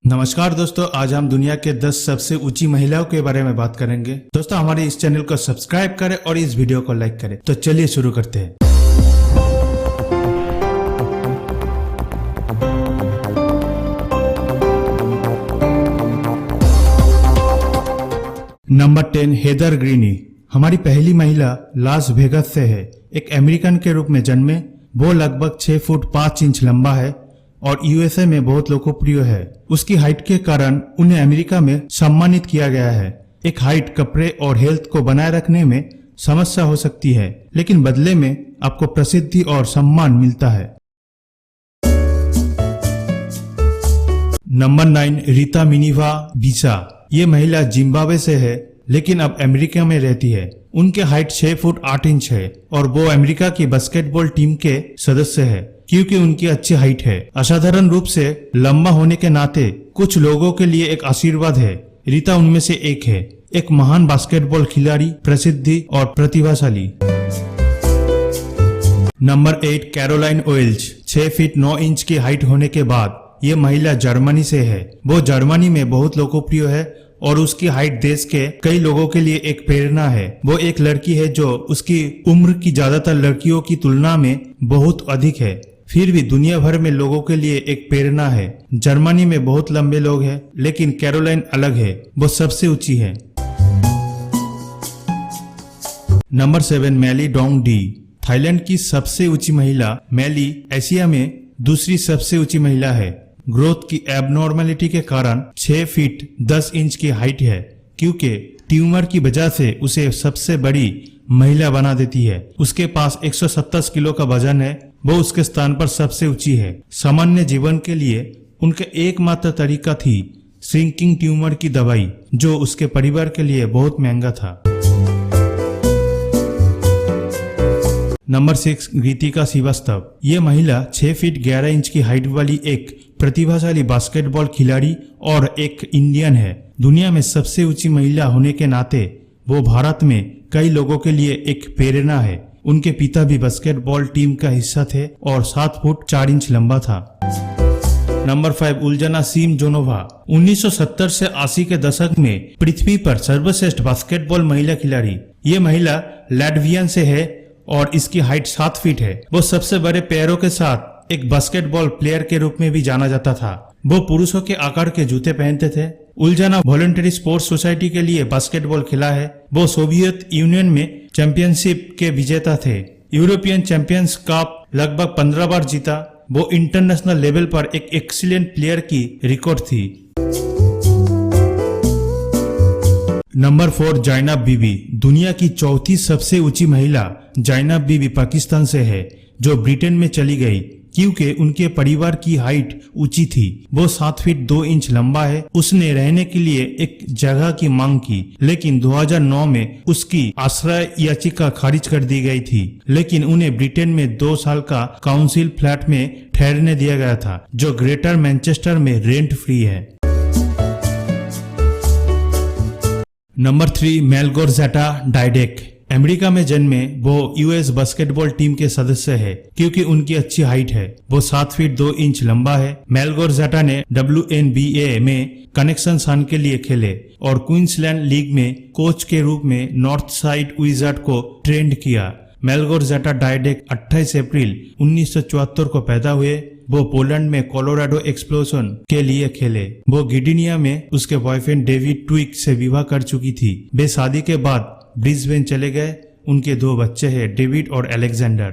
नमस्कार दोस्तों, आज हम दुनिया के 10 सबसे ऊंची महिलाओं के बारे में बात करेंगे। दोस्तों, हमारे इस चैनल को सब्सक्राइब करें और इस वीडियो को लाइक करें। तो चलिए शुरू करते हैं। Number 10, Heather Greeney. हमारी पहली महिला लास वेगास से है। एक अमेरिकन के रूप में जन्मे, वो लगभग 6 फुट 5 इंच लंबा है और यूएसए में बहुत लोकप्रिय है। उसकी हाइट के कारण उन्हें अमेरिका में सम्मानित किया गया है। एक हाइट कपड़े और हेल्थ को बनाए रखने में समस्या हो सकती है, लेकिन बदले में आपको प्रसिद्धि और सम्मान मिलता है। नंबर 9, रीता मिनिवा बिसा। ये महिला जिम्बाब्वे से है, लेकिन अब अमेरिका में रहती है। उनके हाइट 6 फुट 8 इंच है और वो अमेरिका की बास्केटबॉल टीम के सदस्य है, क्योंकि उनकी अच्छी हाइट है। असाधारण रूप से लंबा होने के नाते कुछ लोगों के लिए एक आशीर्वाद है। रीता उनमें से एक है, एक महान बास्केटबॉल खिलाड़ी, प्रसिद्धि और प्रतिभाशाली। नंबर 8, कैरोलाइन ओइल्च। 6 फीट 9 इंच की हाइट होने के बाद ये महिला जर्मनी से है। वो जर्मनी में बहुत लोकप्रिय है और उसकी हाइट देश के कई लोगों के लिए एक प्रेरणा है। वो एक लड़की है जो उसकी उम्र की ज्यादातर लड़कियों की तुलना में बहुत अधिक है, फिर भी दुनिया भर में लोगों के लिए एक प्रेरणा है। जर्मनी में बहुत लंबे लोग हैं, लेकिन कैरोलाइन अलग है, वो सबसे ऊंची है। नंबर 7, मैली डोंग डी। थाईलैंड की सबसे ऊंची महिला मैली एशिया में दूसरी सबसे ऊंची महिला है। ग्रोथ की एबनॉर्मेलिटी के कारण 6 फीट 10 इंच की हाइट है, क्योंकि ट्यूमर की वजह से उसे सबसे बड़ी महिला बना देती है। उसके पास 127 किलो का वजन है। वो उसके स्थान पर सबसे ऊंची है। सामान्य जीवन के लिए उनका एकमात्र तरीका थी श्रिंकिंग ट्यूमर की दवाई, जो उसके परिवार के लिए बहुत महंगा था। नंबर 6, गीतिका श्रीवास्तव। ये महिला 6 फीट 11 इंच की हाइट वाली एक प्रतिभाशाली बास्केटबॉल खिलाड़ी और एक इंडियन है। दुनिया में सबसे ऊंची महिला होने के नाते वो भारत में कई लोगों के लिए एक प्रेरणा है। उनके पिता भी बास्केटबॉल टीम का हिस्सा थे और 7 फुट 4 इंच लंबा था। नंबर 5, उल्जाना सिमजोनोवा। 1970 से 80 के दशक में पृथ्वी पर सर्वश्रेष्ठ बास्केटबॉल महिला खिलाड़ी। ये महिला लैटवियन से है और इसकी हाइट 7 फीट है। वो सबसे बड़े पैरों के साथ एक बास्केटबॉल प्लेयर के रूप में भी जाना जाता था। वो पुरुषों के आकार के जूते पहनते थे। उल्जाना वॉलंटरी स्पोर्ट्स सोसाइटी के लिए बास्केटबॉल खेला है। वो सोवियत यूनियन में चैंपियनशिप के विजेता थे। यूरोपियन चैंपियंस कप लगभग 15 बार जीता। वो इंटरनेशनल लेवल पर एक एक्सीलेंट प्लेयर की रिकॉर्ड थी। नंबर 4, जाइनब बीबी। दुनिया की चौथी सबसे ऊंची महिला जाइनब बीबी पाकिस्तान से है, जो ब्रिटेन में चली गई क्योंकि उनके परिवार की हाइट ऊंची थी। वो 7 फीट 2 इंच लंबा है। उसने रहने के लिए एक जगह की मांग की, लेकिन 2009 में उसकी आश्रय याचिका खारिज कर दी गई थी। लेकिन उन्हें ब्रिटेन में 2 साल का काउंसिल फ्लैट में ठहरने दिया गया था, जो ग्रेटर मैनचेस्टर में रेंट फ्री है। नंबर 3, मेलगोरजाटा डाइडेक। अमेरिका में जन्मे वो यूएस बास्केटबॉल टीम के सदस्य है, क्योंकि उनकी अच्छी हाइट है। वो 7 फीट 2 इंच लंबा है। मेलगोरजाटा ने WNBA में कनेक्शन सन के लिए खेले और क्वींसलैंड लीग में कोच के रूप में नॉर्थ साइड विजार्ड को ट्रेंड किया। मेलगोरजाटा डाइडेक 28 अप्रैल 1974 को पैदा हुए। वो पोलैंड में कोलोराडो एक्सप्लोजन के लिए खेले। वो गिडिनिया में उसके बॉयफ्रेंड डेविड ट्विक से विवाह कर चुकी थी। वे शादी के बाद ब्रिस्बेन चले गए। उनके 2 बच्चे हैं, डेविड और Alexander.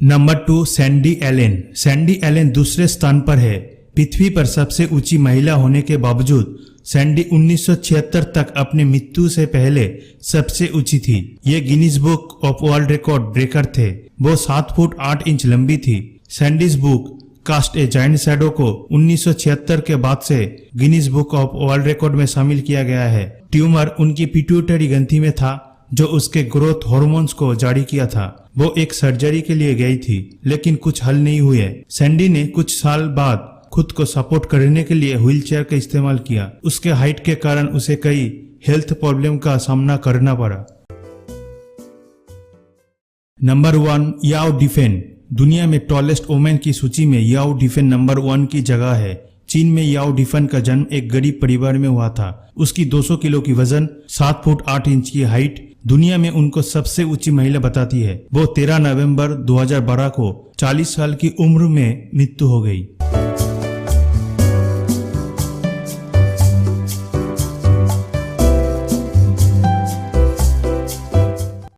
Number 2, Sandy Allen. Sandy Allen दूसरे स्थान पर है। पृथ्वी पर सबसे ऊंची महिला होने के बावजूद सैंडी 1976 तक अपनी मृत्यु से पहले सबसे ऊंची थी। ये Guinness book of world record breaker थे। वो 7 फुट 8 इंच लंबी थी। Sandy's book cast a giant shadow को 1976 के बाद से Guinness book of world record में शामिल किया गया है। ट्यूमर उनकी पिट्यूटरी ग्रंथि में था, जो उसके ग्रोथ हार्मोन्स को जारी किया था। वो एक सर्जरी के लिए गई थी, लेकिन कुछ हल नहीं हुए। सैंडी ने कुछ साल बाद खुद को सपोर्ट करने के लिए व्हीलचेयर का इस्तेमाल किया। उसके हाइट के कारण उसे कई हेल्थ प्रॉब्लम का सामना करना पड़ा। नंबर 1, याओ डिफेन। दुनिया में टॉलेस्ट वोमेन की सूची में याओ डिफेन नंबर 1 की जगह है। चीन में याओ डिफेन का जन्म एक गरीब परिवार में हुआ था। उसकी 200 किलो की वजन, 7 फुट 8 इंच की हाइट दुनिया में उनको सबसे ऊंची महिला बताती है। वो 13 नवंबर 2012 को 40 साल की उम्र में मृत्यु हो गई।